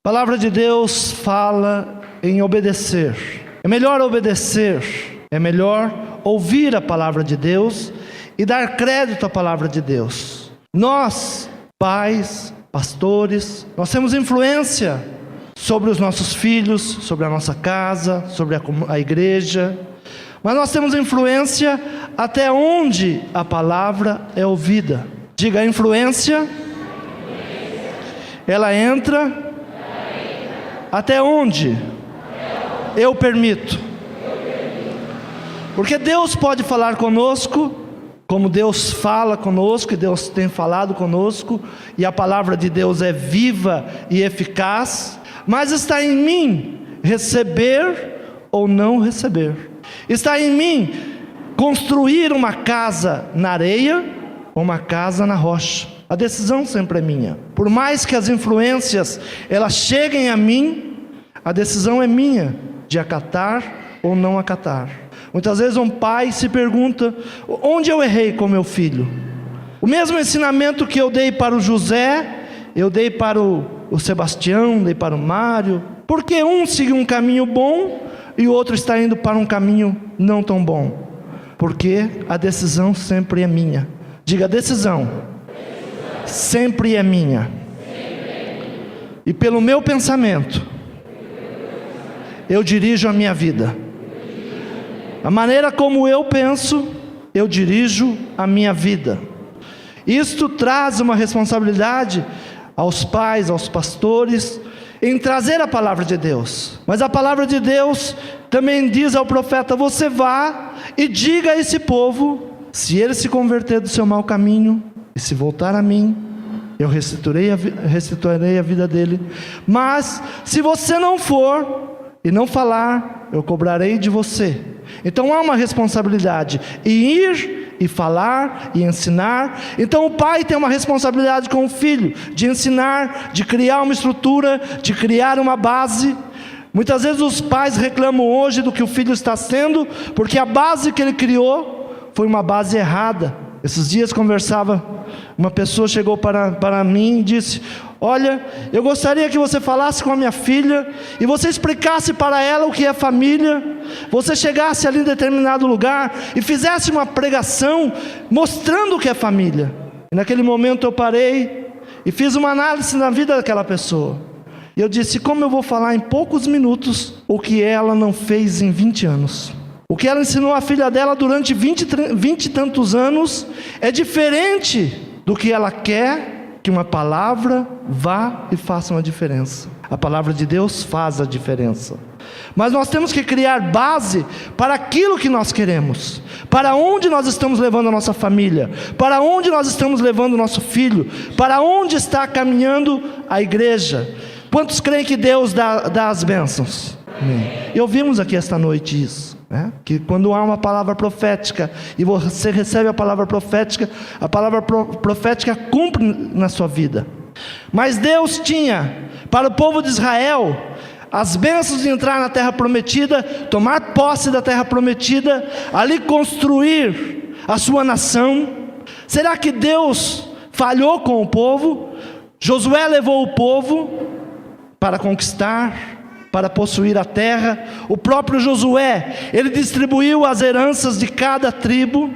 A palavra de Deus fala em obedecer. É melhor obedecer, é melhor ouvir a palavra de Deus e dar crédito à palavra de Deus. Nós, pais, pastores, nós temos influência sobre os nossos filhos, sobre a nossa casa, sobre a igreja, mas nós temos influência até onde a palavra é ouvida. Diga, a influência, ela entra até onde eu permito. Porque Deus pode falar conosco, como Deus fala conosco, e Deus tem falado conosco, e a palavra de Deus é viva e eficaz, mas está em mim receber ou não receber. Está em mim construir uma casa na areia ou uma casa na rocha. A decisão sempre é minha. Por mais que as influências elas cheguem a mim, a decisão é minha de acatar ou não acatar. Muitas vezes um pai se pergunta: onde eu errei com meu filho? O mesmo ensinamento que eu dei para o José, eu dei para o Sebastião, dei para o Mário. Por que um seguiu um caminho bom e o outro está indo para um caminho não tão bom? Porque a decisão sempre é minha. Diga, a decisão sempre é minha. E pelo meu pensamento eu dirijo a minha vida. A maneira como eu penso, eu dirijo a minha vida. Isto traz uma responsabilidade aos pais, aos pastores, em trazer a palavra de Deus. Mas a palavra de Deus também diz ao profeta: você vá e diga a esse povo, se ele se converter do seu mau caminho e se voltar a mim, eu restituirei a vida dele. Mas se você não for e não falar, eu cobrarei de você. Então há uma responsabilidade em ir e falar e ensinar. Então o pai tem uma responsabilidade com o filho, de ensinar, de criar uma estrutura, de criar uma base. Muitas vezes os pais reclamam hoje do que o filho está sendo, porque a base que ele criou foi uma base errada. Esses dias conversava, uma pessoa chegou para mim e disse: olha, eu gostaria que você falasse com a minha filha e você explicasse para ela o que é família. Você chegasse ali em determinado lugar e fizesse uma pregação mostrando o que é família. E naquele momento eu parei e fiz uma análise na vida daquela pessoa. E eu disse: como eu vou falar em poucos minutos o que ela não fez em 20 anos? O que ela ensinou a filha dela durante 20 e tantos anos é diferente do que ela quer que uma palavra vá e faça uma diferença. A palavra de Deus faz a diferença. Mas nós temos que criar base para aquilo que nós queremos, para onde nós estamos levando a nossa família, para onde nós estamos levando o nosso filho, para onde está caminhando a igreja. Quantos creem que Deus dá as bênçãos? Amém. E ouvimos aqui esta noite isso, né? Que quando há uma palavra profética e você recebe a palavra profética cumpre na sua vida. Mas Deus tinha para o povo de Israel as bênçãos de entrar na terra prometida, tomar posse da terra prometida, ali construir a sua nação. Será que Deus falhou com o povo? Josué levou o povo para conquistar, para possuir a terra. O próprio Josué, ele distribuiu as heranças de cada tribo,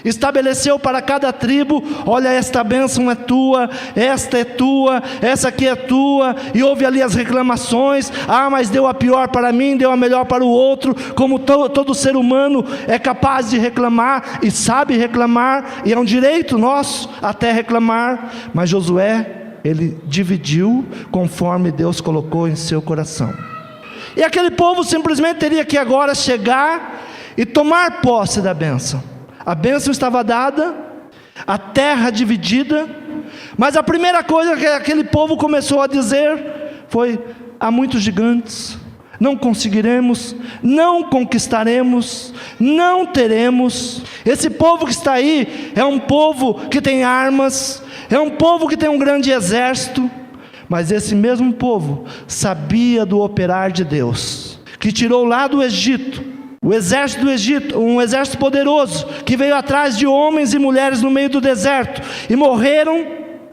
estabeleceu para cada tribo: olha, esta bênção é tua, esta é tua, essa aqui é tua. E houve ali as reclamações: mas deu a pior para mim, deu a melhor para o outro. Como todo ser humano é capaz de reclamar e sabe reclamar, e é um direito nosso até reclamar. Mas Josué, ele dividiu conforme Deus colocou em seu coração. E aquele povo simplesmente teria que agora chegar e tomar posse da bênção. A bênção estava dada, a terra dividida, mas a primeira coisa que aquele povo começou a dizer foi: há muitos gigantes, não conseguiremos, não conquistaremos, não teremos. Esse povo que está aí é um povo que tem armas, é um povo que tem um grande exército. Mas esse mesmo povo sabia do operar de Deus, que tirou lá do Egito, o exército do Egito, um exército poderoso, que veio atrás de homens e mulheres no meio do deserto, e morreram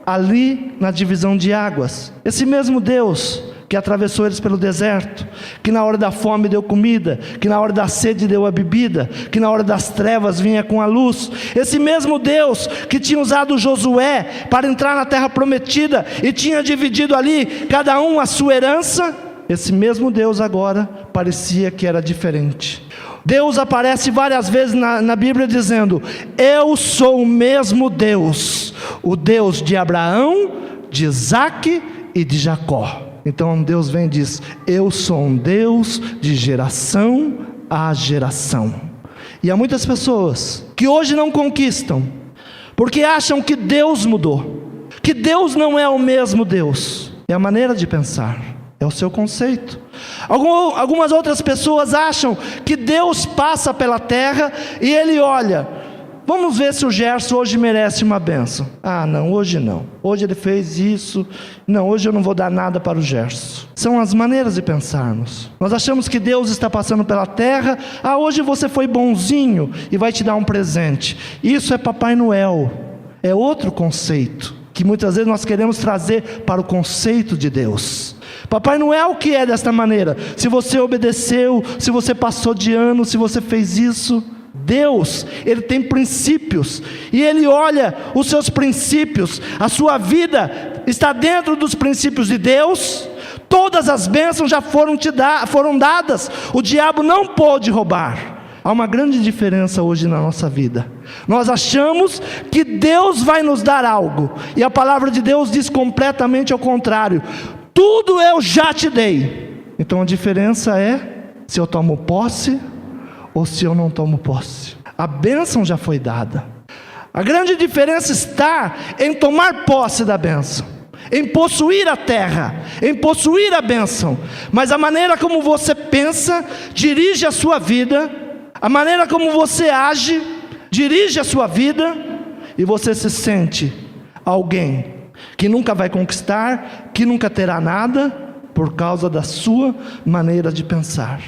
ali na divisão de águas. Esse mesmo Deus que atravessou eles pelo deserto, que na hora da fome deu comida, que na hora da sede deu a bebida, que na hora das trevas vinha com a luz. Esse mesmo Deus que tinha usado Josué para entrar na terra prometida e tinha dividido ali cada um a sua herança, esse mesmo Deus agora parecia que era diferente. Deus aparece várias vezes na Bíblia dizendo: eu sou o mesmo Deus, o Deus de Abraão, de Isaque e de Jacó. Então Deus vem e diz: eu sou um Deus de geração a geração. E há muitas pessoas que hoje não conquistam, porque acham que Deus mudou, que Deus não é o mesmo Deus. É a maneira de pensar, é o seu conceito. Algumas outras pessoas acham que Deus passa pela terra e Ele olha: vamos ver se o Gerson hoje merece uma bênção. Ah, não, hoje não. Hoje ele fez isso. Não, hoje eu não vou dar nada para o Gerson. São as maneiras de pensarmos. Nós achamos que Deus está passando pela terra. Ah, hoje você foi bonzinho e vai te dar um presente. Isso é Papai Noel. É outro conceito que muitas vezes nós queremos trazer para o conceito de Deus. Papai Noel que é desta maneira: se você obedeceu, se você passou de ano, se você fez isso. Deus, Ele tem princípios, e Ele olha os seus princípios, a sua vida está dentro dos princípios de Deus. Todas as bênçãos já foram dadas, o diabo não pôde roubar. Há uma grande diferença hoje na nossa vida. Nós achamos que Deus vai nos dar algo, e a palavra de Deus diz completamente ao contrário: tudo eu já te dei. Então a diferença é se eu tomo posse ou se eu não tomo posse. A bênção já foi dada. A grande diferença está em tomar posse da bênção, em possuir a terra, em possuir a bênção. Mas a maneira como você pensa dirige a sua vida, a maneira como você age dirige a sua vida, e você se sente alguém que nunca vai conquistar, que nunca terá nada, por causa da sua maneira de pensar.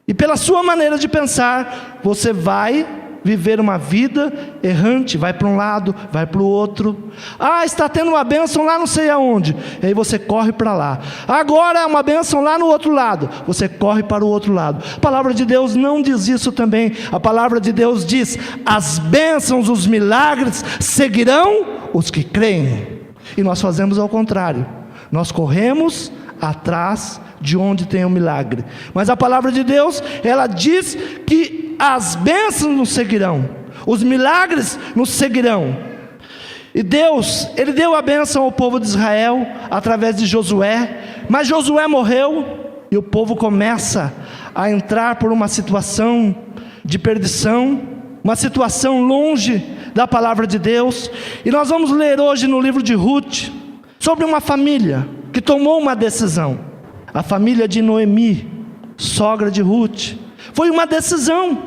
E pela sua maneira de pensar, você vai viver uma vida errante, vai para um lado, vai para o outro. Ah, está tendo uma bênção lá não sei aonde, e aí você corre para lá. Agora é uma bênção lá no outro lado, você corre para o outro lado. A palavra de Deus não diz isso também. A palavra de Deus diz: as bênçãos, os milagres seguirão os que creem. E nós fazemos ao contrário, nós corremos atrás de onde tem o milagre. Mas a palavra de Deus, ela diz que as bênçãos nos seguirão, os milagres nos seguirão. E Deus, Ele deu a bênção ao povo de Israel através de Josué, mas Josué morreu, e o povo começa a entrar por uma situação de perdição, uma situação longe da palavra de Deus. E nós vamos ler hoje no livro de Ruth sobre uma família que tomou uma decisão. A família de Noemi, sogra de Ruth. Foi uma decisão.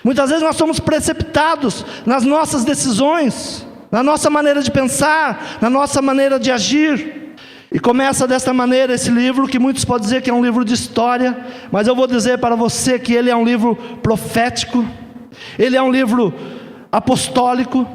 Muitas vezes nós somos precipitados nas nossas decisões, na nossa maneira de pensar, na nossa maneira de agir. E começa desta maneira esse livro, que muitos podem dizer que é um livro de história, mas eu vou dizer para você que ele é um livro profético, ele é um livro apostólico.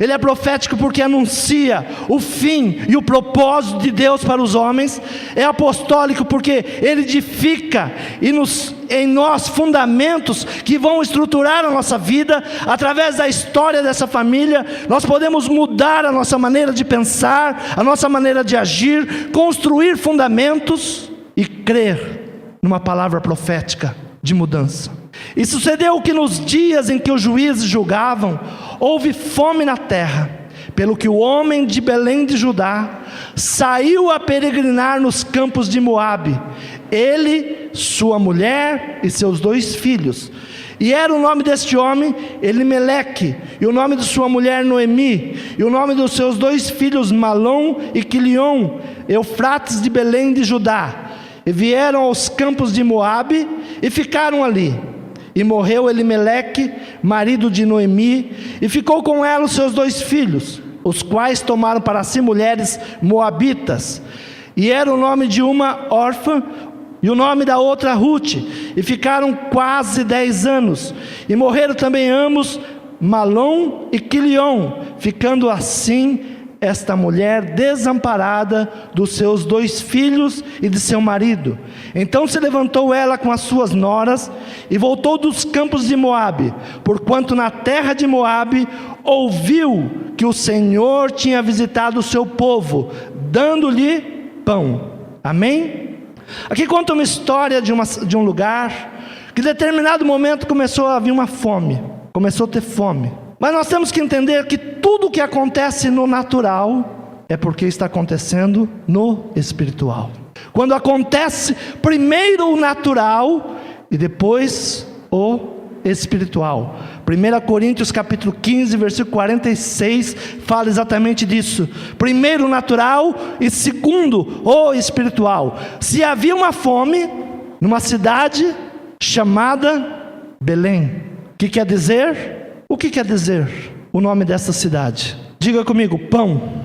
Ele é profético porque anuncia o fim e o propósito de Deus para os homens. É apostólico porque ele edifica em nós fundamentos que vão estruturar a nossa vida. Através da história dessa família, nós podemos mudar a nossa maneira de pensar, a nossa maneira de agir, construir fundamentos e crer numa palavra profética de mudança. E sucedeu que nos dias em que os juízes julgavam, houve fome na terra, pelo que o homem de Belém de Judá saiu a peregrinar nos campos de Moabe, ele, sua mulher e seus 2 filhos. E era o nome deste homem Elimeleque, e o nome de sua mulher Noemi, e o nome dos seus 2 filhos Malom e Quilion, Eufrates de Belém de Judá. E vieram aos campos de Moabe e ficaram ali. E morreu Elimeleque, marido de Noemi, e ficou com ela os seus 2 filhos, os quais tomaram para si mulheres moabitas. E era o nome de uma órfã, e o nome da outra Ruth, e ficaram quase 10 anos. E morreram também ambos, Malom e Quilion, ficando assim esta mulher desamparada dos seus 2 filhos e de seu marido. Então se levantou ela com as suas noras e voltou dos campos de Moabe, porquanto na terra de Moabe ouviu que o Senhor tinha visitado o seu povo, dando-lhe pão. Amém? Aqui conta uma história de um lugar que em determinado momento começou a vir uma fome, começou a ter fome. Mas nós temos que entender que tudo que acontece no natural é porque está acontecendo no espiritual. Quando acontece primeiro o natural e depois o espiritual. 1 Coríntios capítulo 15, versículo 46, fala exatamente disso. Primeiro o natural e segundo o espiritual. Se havia uma fome numa cidade chamada Belém, o que quer dizer? O que quer dizer o nome dessa cidade? Diga comigo, pão.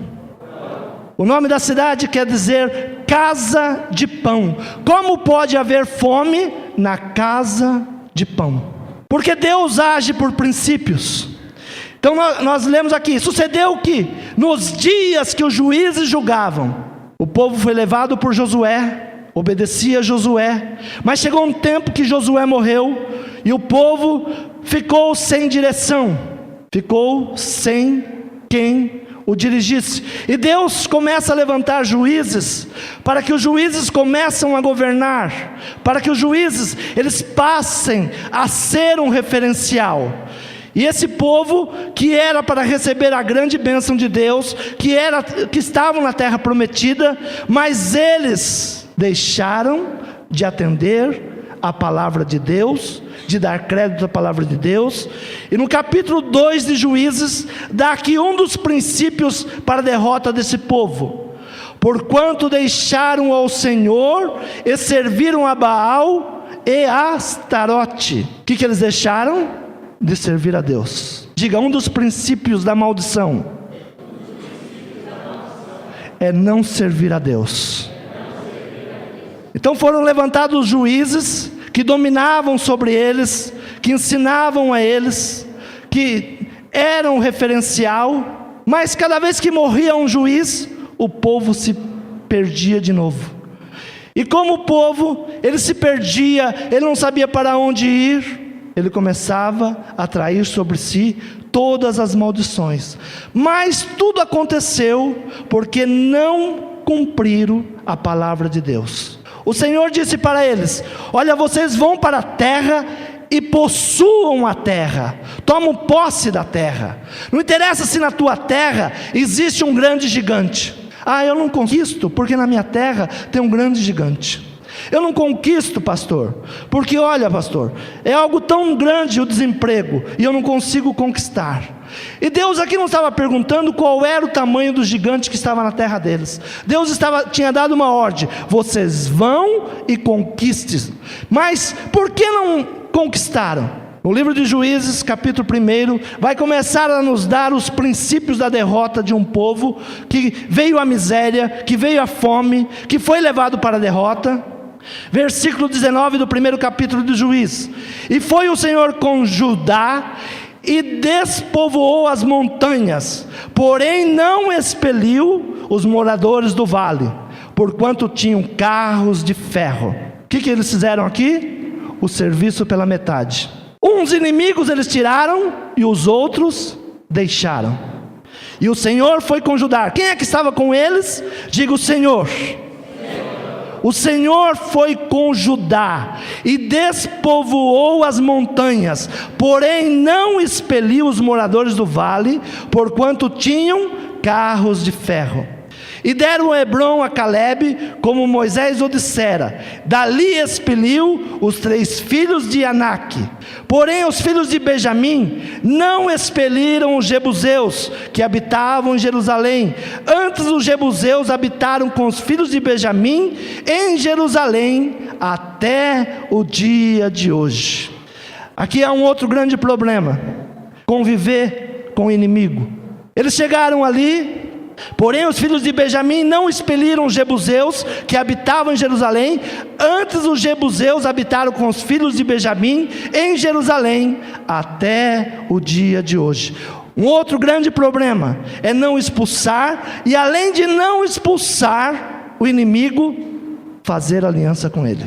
O nome da cidade quer dizer casa de pão. Como pode haver fome na casa de pão? Porque Deus age por princípios. Então nós lemos aqui, sucedeu que nos dias que os juízes julgavam, o povo foi levado por Josué, obedecia a Josué, mas chegou um tempo que Josué morreu, e o povo ficou sem direção, ficou sem quem o dirigisse, e Deus começa a levantar juízes, para que os juízes comecem a governar, para que os juízes, eles passem a ser um referencial. E esse povo, que era para receber a grande bênção de Deus, que estavam na terra prometida, mas eles deixaram de atender a palavra de Deus, de dar crédito à palavra de Deus. E no capítulo 2 de Juízes, dá aqui um dos princípios para a derrota desse povo. Porquanto deixaram ao Senhor e serviram a Baal e a Astarote. O que eles deixaram? De servir a Deus. Diga, um dos princípios da maldição é não servir a Deus. Então foram levantados juízes que dominavam sobre eles, que ensinavam a eles, que eram referencial, mas cada vez que morria um juiz, o povo se perdia de novo. E como o povo, ele se perdia, ele não sabia para onde ir, ele começava a atrair sobre si todas as maldições. Mas tudo aconteceu porque não cumpriram a palavra de Deus. O Senhor disse para eles: olha, vocês vão para a terra e possuam a terra, tomam posse da terra. Não interessa se na tua terra existe um grande gigante. Ah, eu não conquisto porque na minha terra tem um grande gigante. Eu não conquisto, pastor, porque olha, pastor, é algo tão grande o desemprego e eu não consigo conquistar. E Deus aqui não estava perguntando qual era o tamanho do gigante que estava na terra deles. Deus tinha dado uma ordem: vocês vão e conquistem. Mas por que não conquistaram? O livro de Juízes, capítulo 1, vai começar a nos dar os princípios da derrota de um povo que veio a miséria, que veio a fome, que foi levado para a derrota. Versículo 19 do 1º capítulo de Juízes: e foi o Senhor com Judá e despovoou as montanhas, porém não expeliu os moradores do vale, porquanto tinham carros de ferro. O que eles fizeram aqui? O serviço pela metade. Uns inimigos eles tiraram e os outros deixaram. E o Senhor foi com Judá. Quem é que estava com eles? Diga: o Senhor. O Senhor foi com Judá e despovoou as montanhas, porém não expeliu os moradores do vale, porquanto tinham carros de ferro. E deram Hebrom a Calebe, como Moisés o dissera. Dali expeliu os 3 filhos de Anak. Porém os filhos de Benjamim não expeliram os jebuseus que habitavam em Jerusalém. Antes os jebuseus habitaram com os filhos de Benjamim em Jerusalém até o dia de hoje. Aqui há um outro grande problema: conviver com o inimigo. Eles chegaram ali. Porém os filhos de Benjamim não expeliram os jebuseus que habitavam em Jerusalém. Antes os jebuseus habitaram com os filhos de Benjamim em Jerusalém até o dia de hoje. Um outro grande problema é não expulsar, e além de não expulsar o inimigo, fazer aliança com ele.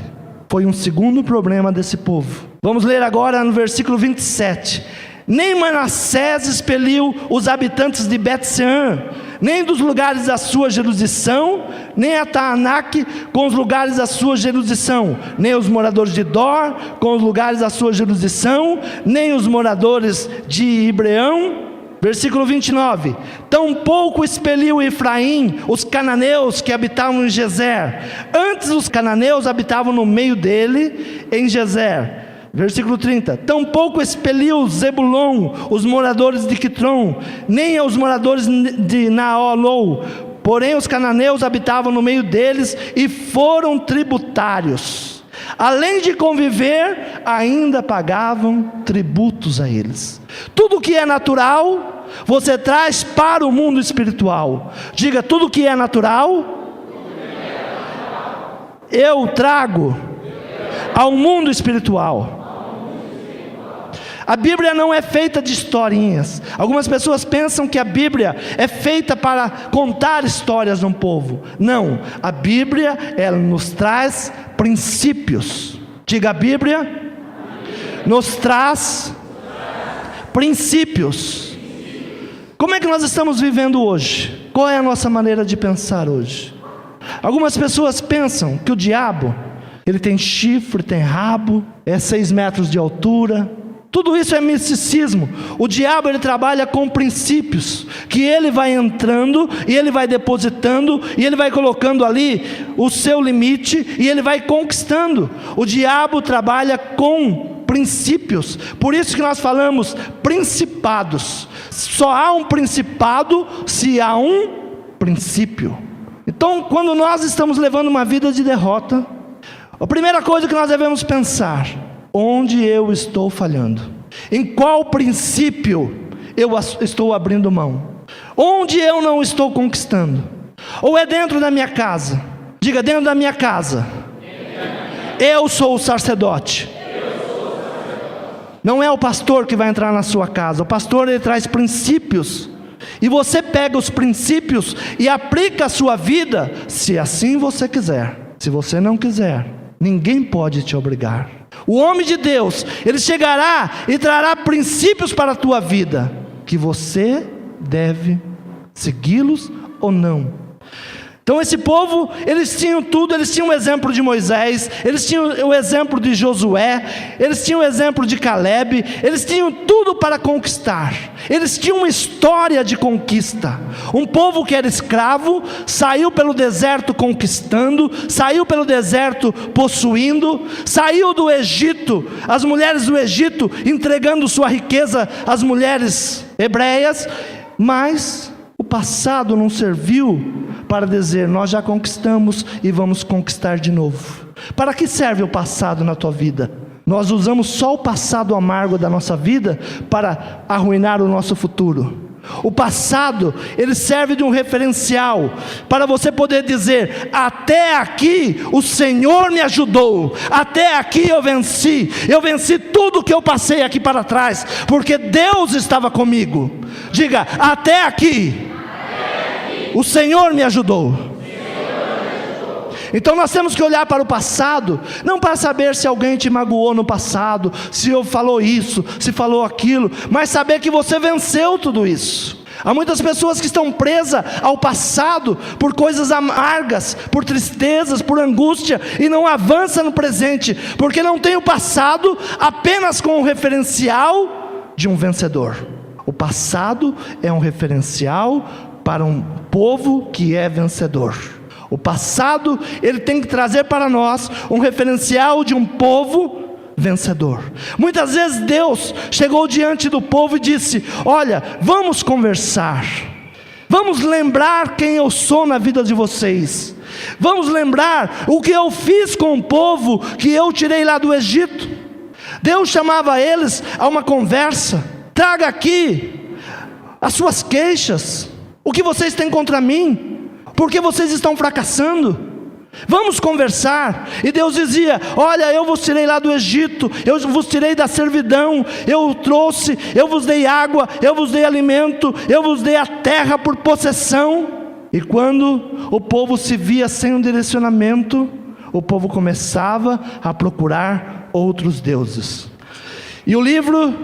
Foi um segundo problema desse povo. Vamos ler agora no versículo 27. Nem Manassés expeliu os habitantes de Bet-sean, nem dos lugares da sua jurisdição, nem a Taanac com os lugares da sua jurisdição, nem os moradores de Dor com os lugares da sua jurisdição, nem os moradores de Ibreão. Versículo 29, tampouco expeliu Efraim os cananeus que habitavam em Gezer. Antes os cananeus habitavam no meio dele, em Gezer. Versículo 30, tampouco expeliu Zebulon os moradores de Quitron, nem os moradores de Naolou. Porém os cananeus habitavam no meio deles e foram tributários. Além de conviver, ainda pagavam tributos a eles. Tudo que é natural, você traz para o mundo espiritual. Diga, tudo que é natural, eu trago ao mundo espiritual. A Bíblia não é feita de historinhas. Algumas pessoas pensam que a Bíblia é feita para contar histórias de um povo. Não, a Bíblia, ela nos traz princípios. Diga, a Bíblia nos traz princípios. Como é que nós estamos vivendo hoje? Qual é a nossa maneira de pensar hoje? Algumas pessoas pensam que o diabo, ele tem chifre, tem rabo, é 6 metros de altura. Tudo isso é misticismo. O diabo, ele trabalha com princípios, que ele vai entrando, e ele vai depositando, e ele vai colocando ali o seu limite, e ele vai conquistando. O diabo trabalha com princípios. Por isso que nós falamos principados. Só há um principado se há um princípio. Então, quando nós estamos levando uma vida de derrota, a primeira coisa que nós devemos pensar: onde eu estou falhando? Em qual princípio eu estou abrindo mão? Onde eu não estou conquistando? Ou é dentro da minha casa? Diga, dentro da minha casa. Eu sou o sacerdote. Não é o pastor que vai entrar na sua casa. O pastor, ele traz princípios, e você pega os princípios e aplica a sua vida, se assim você quiser. Se você não quiser, ninguém pode te obrigar. O homem de Deus, ele chegará e trará princípios para a tua vida, que você deve segui-los ou não. Então esse povo, eles tinham tudo. Eles tinham o exemplo de Moisés, eles tinham o exemplo de Josué, eles tinham o exemplo de Caleb, eles tinham tudo para conquistar. Eles tinham uma história de conquista. Um povo que era escravo, saiu pelo deserto conquistando, saiu pelo deserto possuindo, saiu do Egito, as mulheres do Egito entregando sua riqueza às mulheres hebreias, mas o passado não serviu para dizer, nós já conquistamos e vamos conquistar de novo. Para que serve o passado na tua vida? Nós usamos só o passado amargo da nossa vida para arruinar o nosso futuro. O passado, ele serve de um referencial, para você poder dizer, até aqui o Senhor me ajudou, até aqui eu venci tudo que eu passei aqui para trás, porque Deus estava comigo. Diga, até aqui o Senhor me ajudou. Então nós temos que olhar para o passado, não para saber se alguém te magoou no passado, se eu falou isso, se falou aquilo, mas saber que você venceu tudo isso. Há muitas pessoas que estão presas ao passado por coisas amargas, por tristezas, por angústia, e não avança no presente, porque não tem o passado apenas com o referencial de um vencedor. O passado é um referencial para um povo que é vencedor. O passado, ele tem que trazer para nós um referencial de um povo vencedor. Muitas vezes Deus chegou diante do povo e disse, olha, vamos conversar, vamos lembrar quem eu sou na vida de vocês, vamos lembrar o que eu fiz com o povo que eu tirei lá do Egito. Deus chamava eles a uma conversa. Traga aqui as suas queixas, o que vocês têm contra mim, porque vocês estão fracassando. Vamos conversar. E Deus dizia: olha, eu vos tirei lá do Egito, eu vos tirei da servidão, eu trouxe, eu vos dei água, eu vos dei alimento, eu vos dei a terra por possessão. E quando o povo se via sem um direcionamento, o povo começava a procurar outros deuses. E o livro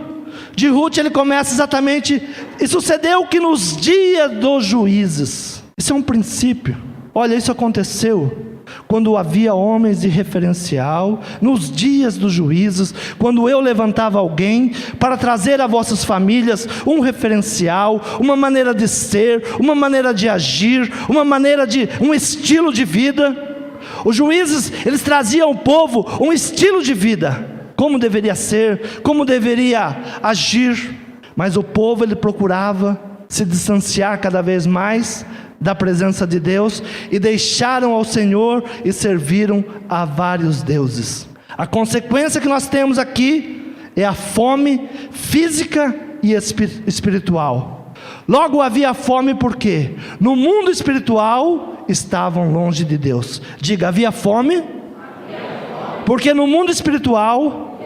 de Ruth, ele começa exatamente: e sucedeu que nos dias dos juízes. Isso é um princípio. Olha, isso aconteceu quando havia homens de referencial, nos dias dos juízes, quando eu levantava alguém para trazer a vossas famílias um referencial, uma maneira de ser, uma maneira de agir, um estilo de vida. Os juízes, eles traziam ao povo um estilo de vida, como deveria ser, como deveria agir. Mas o povo, ele procurava se distanciar cada vez mais da presença de Deus, e deixaram ao Senhor e serviram a vários deuses. A consequência que nós temos aqui é a fome física e espiritual. Logo havia fome porque no mundo espiritual estavam longe de Deus. Diga: havia fome, porque no mundo espiritual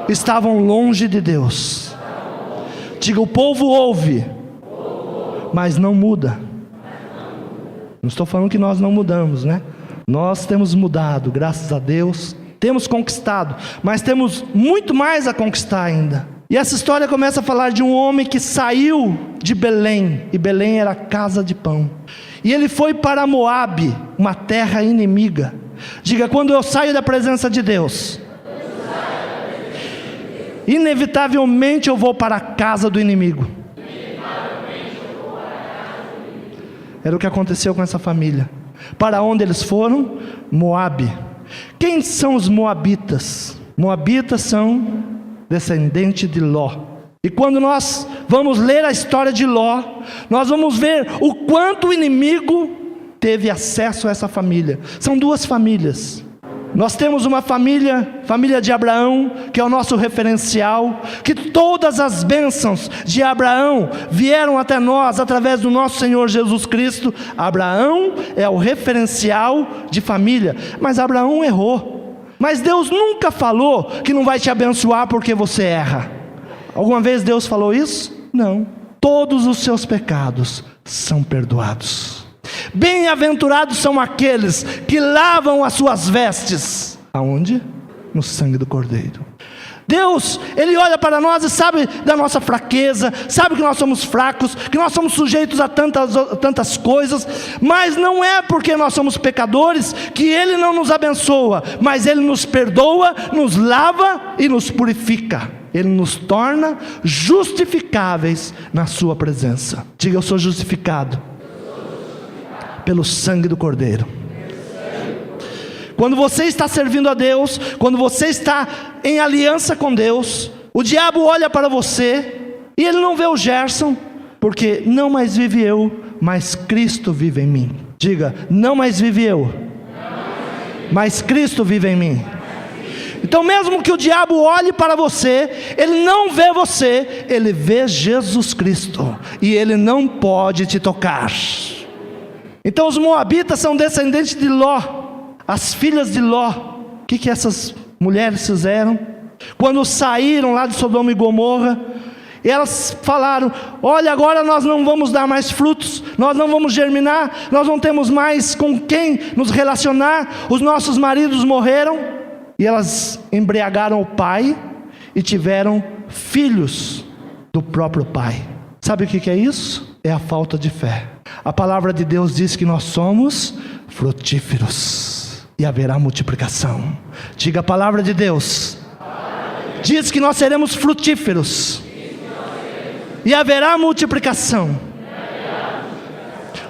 estavam longe de Deus. Diga: o povo ouve, mas não muda. Não estou falando que nós não mudamos, né? Nós temos mudado, graças a Deus. Temos conquistado, mas temos muito mais a conquistar ainda. E essa história começa a falar de um homem que saiu de Belém, e Belém era a casa de pão. E ele foi para Moabe, uma terra inimiga. Diga: quando eu saio da presença de Deus, inevitavelmente eu vou para a casa do inimigo. Era o que aconteceu com essa família. Para onde eles foram? Moabe. Quem são os moabitas? Moabitas são descendentes de Ló. E quando nós vamos ler a história de Ló, nós vamos ver o quanto o inimigo teve acesso a essa família. São duas famílias. Nós temos uma família de Abraão, que é o nosso referencial, que todas as bênçãos de Abraão vieram até nós através do nosso Senhor Jesus Cristo. Abraão é o referencial de família, mas Abraão errou. Mas Deus nunca falou que não vai te abençoar porque você erra. Alguma vez Deus falou isso? Não. Todos os seus pecados são perdoados. Bem-aventurados são aqueles que lavam as suas vestes. Aonde? No sangue do Cordeiro. Deus, Ele olha para nós e sabe da nossa fraqueza, sabe que nós somos fracos, que nós somos sujeitos a tantas coisas, mas não é porque nós somos pecadores que Ele não nos abençoa, mas Ele nos perdoa, nos lava e nos purifica. Ele nos torna justificáveis na sua presença. Diga: eu sou justificado pelo sangue do Cordeiro. Quando você está servindo a Deus, quando você está em aliança com Deus, o diabo olha para você e ele não vê o Gerson, porque não mais vive eu, mas Cristo vive em mim. Diga: não mais vive eu, mas Cristo vive em mim. Então mesmo que o diabo olhe para você, ele não vê você, ele vê Jesus Cristo, e ele não pode te tocar. Então os moabitas são descendentes de Ló, as filhas de Ló. O que essas mulheres fizeram? Quando saíram lá de Sodoma e Gomorra, elas falaram: olha, agora nós não vamos dar mais frutos, nós não vamos germinar, nós não temos mais com quem nos relacionar, os nossos maridos morreram. E elas embriagaram o pai e tiveram filhos do próprio pai. Sabe o que é isso? É a falta de fé. A palavra de Deus diz que nós somos frutíferos e haverá multiplicação. Diga: a palavra de Deus diz que nós seremos frutíferos e haverá multiplicação.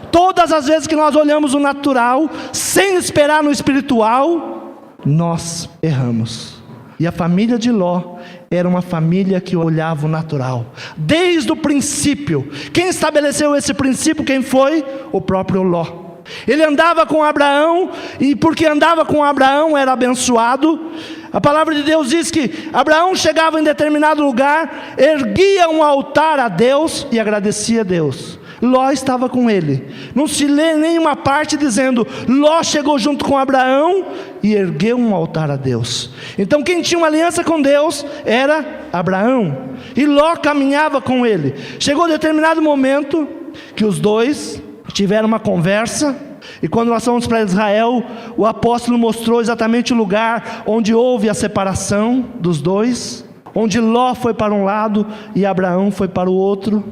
Todas as vezes que nós olhamos o natural sem esperar no espiritual, nós erramos. E a família de Ló era uma família que olhava o natural desde o princípio. Quem estabeleceu esse princípio? Quem foi? O próprio Ló. Ele andava com Abraão, e porque andava com Abraão era abençoado. A palavra de Deus diz que Abraão chegava em determinado lugar, erguia um altar a Deus e agradecia a Deus. Ló estava com ele. Não se lê nenhuma parte dizendo: Ló chegou junto com Abraão e ergueu um altar a Deus. Então quem tinha uma aliança com Deus era Abraão, e Ló caminhava com ele. Chegou determinado momento que os dois tiveram uma conversa, e quando nós fomos para Israel, o apóstolo mostrou exatamente o lugar onde houve a separação dos dois, onde Ló foi para um lado e Abraão foi para o outro.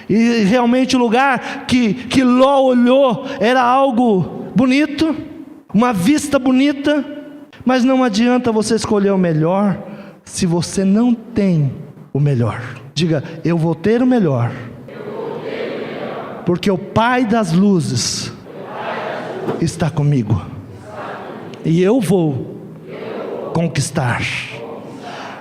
E realmente o lugar que Ló olhou era algo bonito, uma vista bonita, mas não adianta você escolher o melhor se você não tem o melhor. Diga: eu vou ter o melhor, porque o Pai das luzes está comigo, e eu vou conquistar.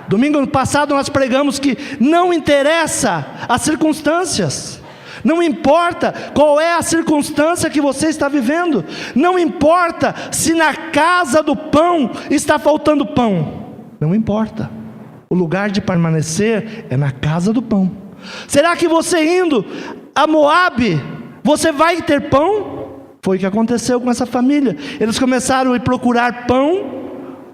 Domingo passado nós pregamos que não interessa as circunstâncias, não importa qual é a circunstância que você está vivendo, não importa se na casa do pão está faltando pão, não importa, o lugar de permanecer é na casa do pão. Será que você indo a Moabe, você vai ter pão? Foi o que aconteceu com essa família. Eles começaram a procurar pão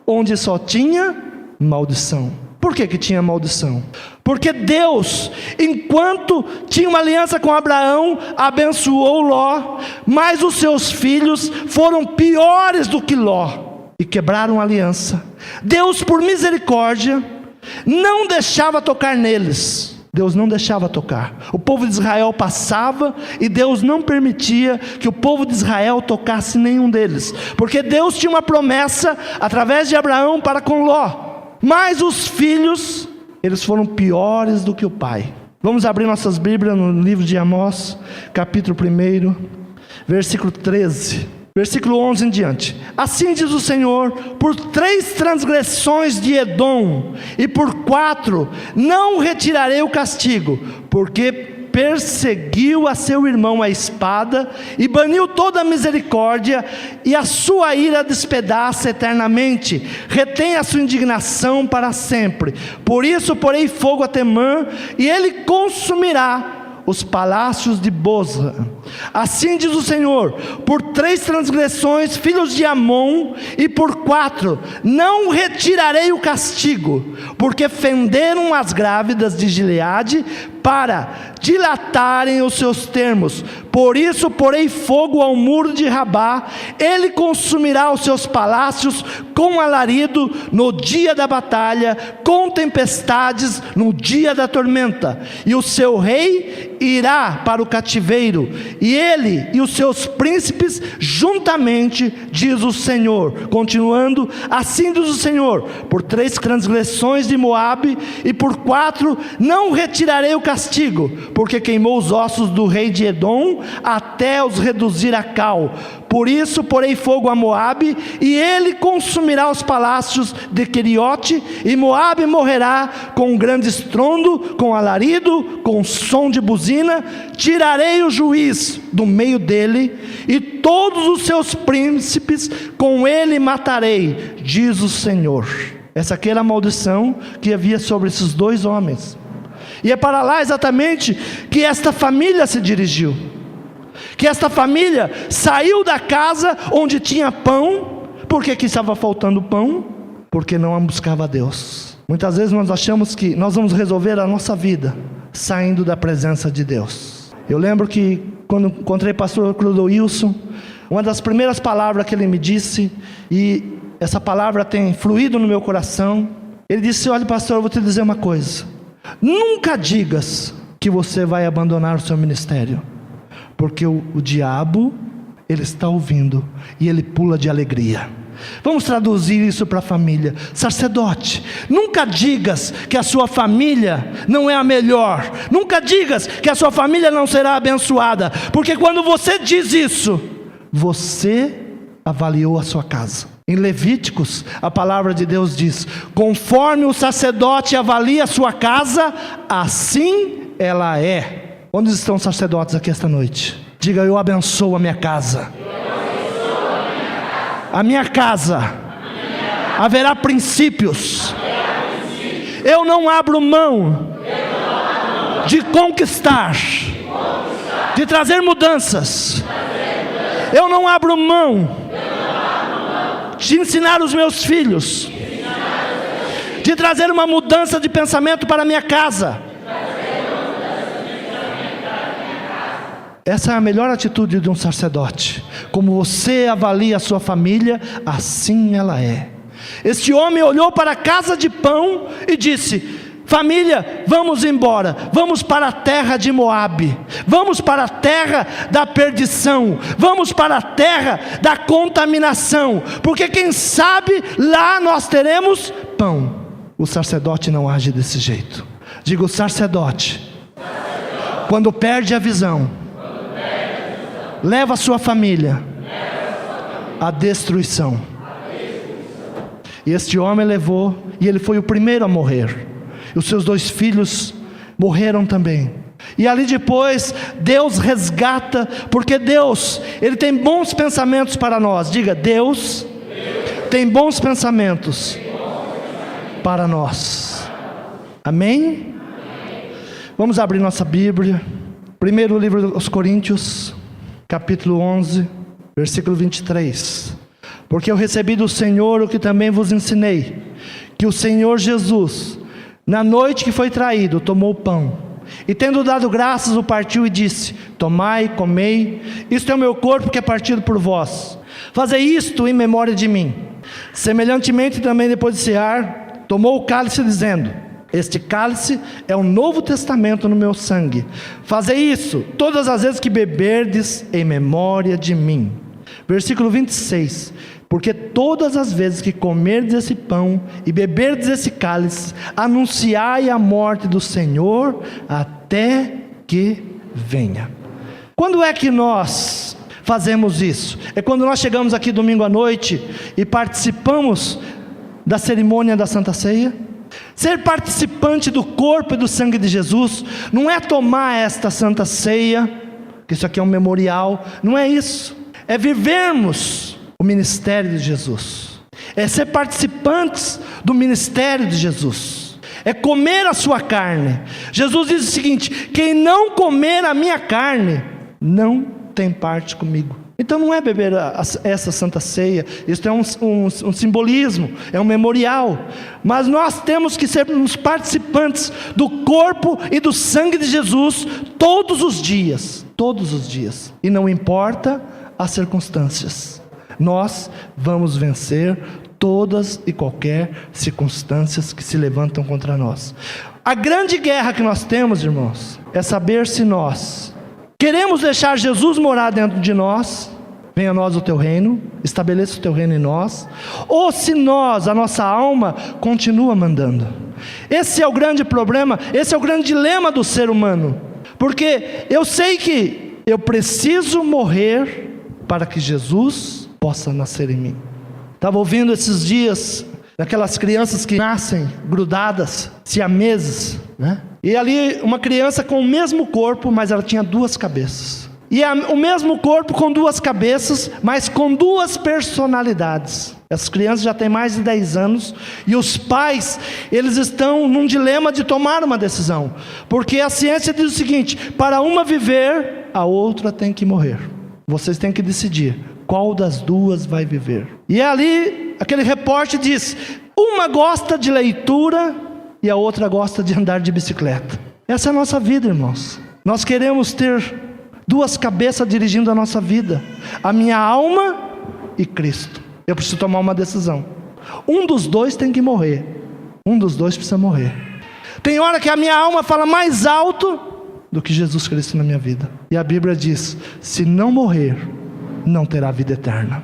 onde só tinha maldição. Por que tinha maldição? Porque Deus, enquanto tinha uma aliança com Abraão, abençoou Ló, mas os seus filhos foram piores do que Ló e quebraram a aliança. Deus, por misericórdia, não deixava tocar neles. Deus não deixava tocar. O povo de Israel passava e Deus não permitia que o povo de Israel tocasse nenhum deles, porque Deus tinha uma promessa através de Abraão para com Ló. Mas os filhos, eles foram piores do que o pai. Vamos abrir nossas Bíblias no livro de Amós, capítulo 1, versículo 13, versículo 11 em diante. Assim diz o Senhor: por 3 transgressões de Edom, e por 4 não retirarei o castigo, porque perseguiu a seu irmão a espada, e baniu toda a misericórdia, e a sua ira despedaça eternamente, retém a sua indignação para sempre. Por isso porei fogo a Temã, e ele consumirá os palácios de Boza. Assim diz o Senhor: por 3 transgressões, filhos de Amon, e por 4 não retirarei o castigo, porque fenderam as grávidas de Gileade para dilatarem os seus termos. Por isso porei fogo ao muro de Rabá, ele consumirá os seus palácios com alarido no dia da batalha, com tempestades no dia da tormenta, e o seu rei irá para o cativeiro, e ele e os seus príncipes juntamente, diz o Senhor. Continuando, assim diz o Senhor: por 3 transgressões de Moabe, e por 4 não retirarei o castigo, porque queimou os ossos do rei de Edom até os reduzir a cal. Por isso porei fogo a Moabe, e ele consumirá os palácios de Queriote, e Moabe morrerá com um grande estrondo, com alarido, com som de buzina. Tirarei o juiz do meio dele, e todos os seus príncipes com ele matarei, diz o Senhor. Essa aqui era a maldição que havia sobre esses 2 homens, e é para lá exatamente que esta família se dirigiu, que esta família saiu da casa onde tinha pão. Por que estava faltando pão? Porque não buscava a Deus. Muitas vezes nós achamos que nós vamos resolver a nossa vida saindo da presença de Deus. Eu lembro que quando encontrei o pastor Clodoilson, uma das primeiras palavras que ele me disse, e essa palavra tem fluído no meu coração, ele disse: olha, pastor, eu vou te dizer uma coisa, nunca digas que você vai abandonar o seu ministério, porque o diabo, ele está ouvindo, e ele pula de alegria. Vamos traduzir isso para a família. Sacerdote, nunca digas que a sua família não é a melhor, nunca digas que a sua família não será abençoada, porque quando você diz isso, você avaliou a sua casa. Em Levíticos, a palavra de Deus diz: conforme o sacerdote avalia a sua casa, assim ela é. Onde estão os sacerdotes aqui esta noite? Diga: eu abençoo a minha casa. A minha casa haverá princípios. Eu não abro mão de conquistar de trazer mudanças. Eu não abro mão de ensinar os meus filhos, de trazer uma mudança de pensamento para a minha casa. Essa é a melhor atitude de um sacerdote. Como você avalia a sua família, assim ela é. Este homem olhou para a casa de pão e disse: família, vamos embora, vamos para a terra de Moabe, vamos para a terra da perdição, vamos para a terra da contaminação, porque quem sabe lá nós teremos pão. O sacerdote não age desse jeito. Diga: o sacerdote, quando perde a visão, leva a sua família à destruição. E este homem levou, e ele foi o primeiro a morrer. E os seus 2 filhos morreram também. E ali depois Deus resgata, porque Deus, Ele tem bons pensamentos para nós. Diga: Deus tem bons pensamentos para nós. Amém? Vamos abrir nossa Bíblia. Primeiro livro aos Coríntios, capítulo 11, versículo 23. Porque eu recebi do Senhor o que também vos ensinei, que o Senhor Jesus, na noite que foi traído, tomou o pão, e tendo dado graças, o partiu e disse: tomai, comei, isto é o meu corpo que é partido por vós, fazei isto em memória de mim. Semelhantemente também, depois de cear, tomou o cálice, dizendo: este cálice é o novo testamento no meu sangue, fazei isso todas as vezes que beberdes em memória de mim. Versículo 26. Porque todas as vezes que comerdes esse pão e beberdes esse cálice, anunciai a morte do Senhor até que venha. Quando é que nós fazemos isso? É quando nós chegamos aqui domingo à noite e participamos da cerimônia da Santa Ceia. Ser participante do corpo e do sangue de Jesus não é tomar esta Santa Ceia, que isso aqui é um memorial, não é isso. É vivermos o ministério de Jesus, é ser participantes do ministério de Jesus, é comer a sua carne. Jesus diz o seguinte: quem não comer a minha carne, não tem parte comigo. Então não é beber essa Santa Ceia, isso é um simbolismo, é um memorial, mas nós temos que ser uns participantes do corpo e do sangue de Jesus todos os dias, e não importa as circunstâncias, nós vamos vencer todas e qualquer circunstâncias que se levantam contra nós. A grande guerra que nós temos, irmãos, é saber se nós queremos deixar Jesus morar dentro de nós, venha a nós o teu reino, estabeleça o teu reino em nós, ou se nós, a nossa alma, continua mandando. Esse é o grande problema, esse é o grande dilema do ser humano, porque eu sei que eu preciso morrer para que Jesus possa nascer em mim. Estava ouvindo esses dias daquelas crianças que nascem grudadas, siameses, né? E ali uma criança com o mesmo corpo, mas ela tinha 2 cabeças. E o mesmo corpo com 2 cabeças, mas com 2 personalidades. Essas crianças já têm mais de 10 anos, e os pais, eles estão num dilema de tomar uma decisão, porque a ciência diz o seguinte: para uma viver, a outra tem que morrer. Vocês têm que decidir qual das 2 vai viver. E ali, aquele repórter diz: uma gosta de leitura e a outra gosta de andar de bicicleta. Essa é a nossa vida, irmãos. Nós queremos ter 2 cabeças dirigindo a nossa vida, a minha alma e Cristo. Eu preciso tomar uma decisão. Um dos 2 tem que morrer. Um dos 2 precisa morrer. Tem hora que a minha alma fala mais alto do que Jesus Cristo na minha vida. E a Bíblia diz: se não morrer, não terá vida eterna.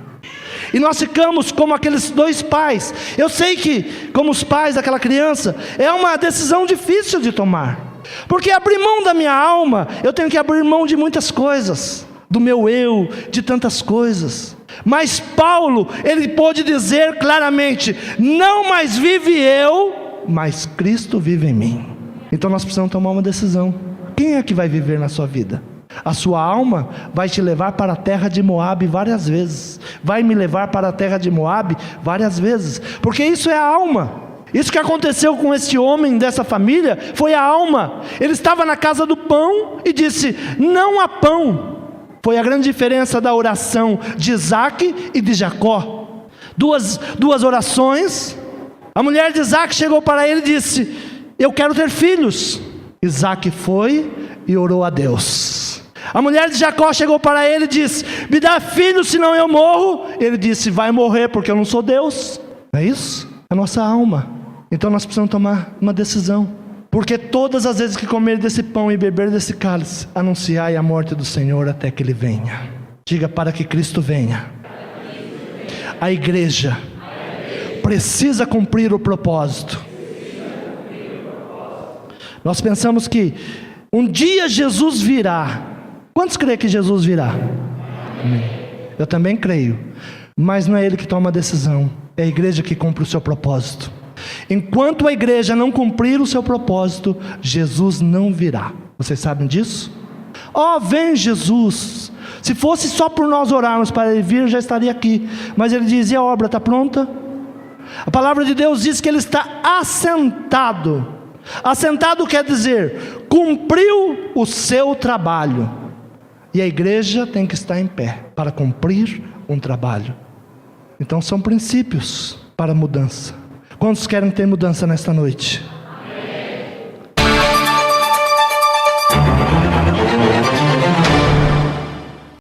E nós ficamos como aqueles 2 pais. Eu sei que, como os pais daquela criança, é uma decisão difícil de tomar, porque abrir mão da minha alma, eu tenho que abrir mão de muitas coisas, do meu eu, de tantas coisas. Mas Paulo, ele pôde dizer claramente: não mais vive eu, mas Cristo vive em mim. Então nós precisamos tomar uma decisão. Quem é que vai viver na sua vida? A sua alma vai te levar para a terra de Moabe várias vezes, vai me levar para a terra de Moabe várias vezes, porque isso é a alma. Isso que aconteceu com esse homem dessa família foi a alma. Ele estava na casa do pão e disse: não há pão. Foi a grande diferença da oração de Isaac e de Jacó. Duas orações. A mulher de Isaac chegou para ele e disse: eu quero ter filhos. Isaac foi e orou a Deus. A mulher de Jacó chegou para ele e disse: me dá filho, senão eu morro. Ele disse: vai morrer, porque eu não sou Deus. Não é isso? A nossa alma. Então nós precisamos tomar uma decisão, porque todas as vezes que comer desse pão e beber desse cálice, anunciai a morte do Senhor até que Ele venha. Diga: para que Cristo venha. A igreja precisa cumprir o propósito. Nós pensamos que um dia Jesus virá. Quantos creem que Jesus virá? Amém. Eu também creio, mas não é Ele que toma a decisão, é a igreja que cumpre o seu propósito. Enquanto a igreja não cumprir o seu propósito, Jesus não virá. Vocês sabem disso? Vem Jesus. Se fosse só por nós orarmos para Ele vir, já estaria aqui. Mas Ele diz: e a obra está pronta? A palavra de Deus diz que Ele está assentado. Assentado quer dizer, cumpriu o seu trabalho. E a igreja tem que estar em pé para cumprir um trabalho. Então são princípios para mudança. Quantos querem ter mudança nesta noite?